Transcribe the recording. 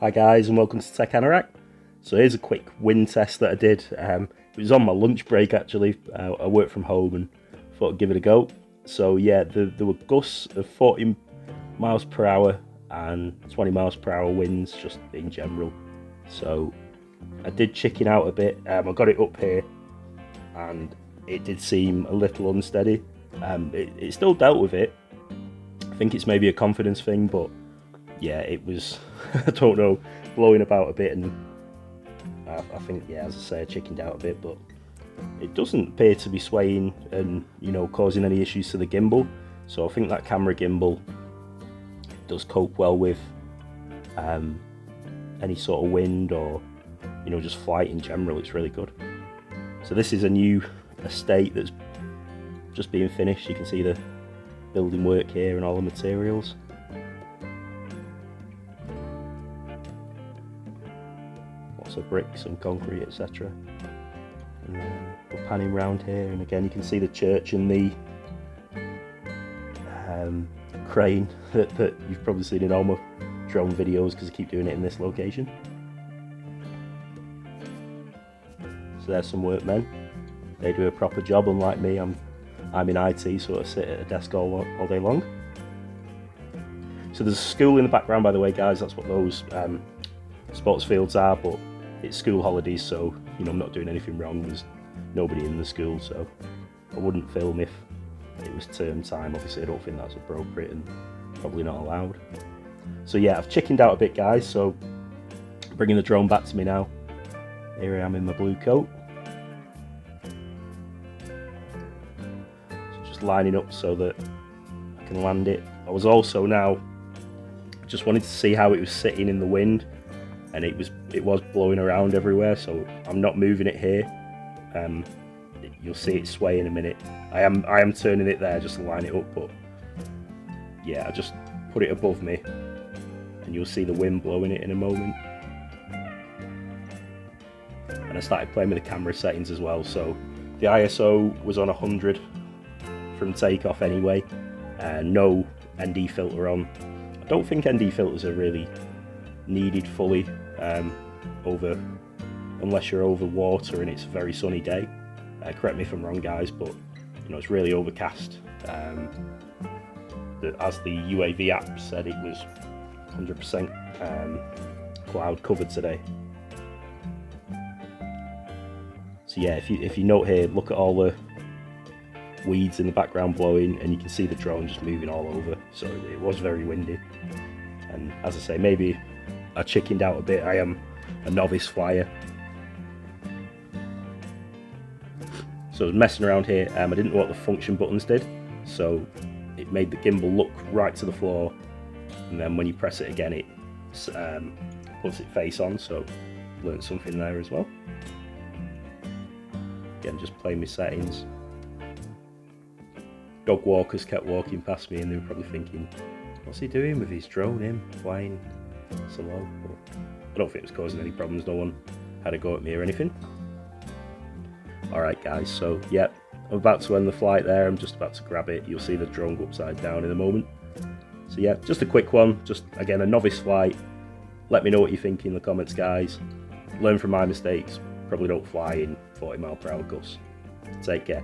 Hi guys and welcome to Tech Anorak. So here's a quick wind test that I did. It was on my lunch break actually. I worked from home and thought I'd give it a go. So yeah, there were gusts of 40 miles per hour and 20 miles per hour winds just in general. So I did chicken out a bit. I got it up here and it did seem a little unsteady. It still dealt with it. I think it's maybe a confidence thing, but yeah, it was, I don't know, blowing about a bit, and I think, yeah, as I say, I chickened out a bit, but it doesn't appear to be swaying and, you know, causing any issues to the gimbal. So I think that camera gimbal does cope well with any sort of wind or, you know, just flight in general. It's really good. So this is a new estate that's just being finished. You can see the building work here and all the materials. Lots of bricks and concrete, etc. And then we're panning around here, and again you can see the church and the crane that you've probably seen in all my drone videos because I keep doing it in this location. So there's some workmen. They do a proper job, unlike me. I'm in IT, so I sit at a desk all day long. So there's a school in the background, by the way, guys. That's what those sports fields are, but it's school holidays, so you know I'm not doing anything wrong. There's nobody in the school, so I wouldn't film if it was term time. Obviously, I don't think that's appropriate and probably not allowed. So yeah, I've chickened out a bit, guys. So bringing the drone back to me now. Here I am in my blue coat. Just lining up so that I can land it. I was also now just wanted to see how it was sitting in the wind, and it was blowing around everywhere. So I'm not moving it here. You'll see it sway in a minute. I am turning it there just to line it up, but yeah, I just put it above me, and you'll see the wind blowing it in a moment. And I started playing with the camera settings as well. So the ISO was on 100 from takeoff anyway, and no ND filter on. I don't think ND filters are really needed fully unless you're over water and it's a very sunny day. Correct me if I'm wrong, guys, but you know it's really overcast. As the UAV app said, it was 100% cloud covered today. So yeah, if you note here, look at all the weeds in the background blowing, and you can see the drone just moving all over. So it was very windy, and as I say, maybe I chickened out a bit. I am a novice flyer. So I was messing around here. I didn't know what the function buttons did, so it made the gimbal look right to the floor, and then when you press it again, it puts it face on. So learned something there as well. Again, just playing my settings. Dog walkers kept walking past me, and they were probably thinking, what's he doing with his drone, him flying so low? But I don't think it was causing any problems. No one had a go at me or anything. Alright guys, so yeah, I'm about to end the flight there. I'm just about to grab it. You'll see the drone go upside down in a moment. So yeah, just a quick one. Just again, a novice flight. Let me know what you think in the comments, guys. Learn from my mistakes. Probably don't fly in 40 mile per hour gusts. Take care.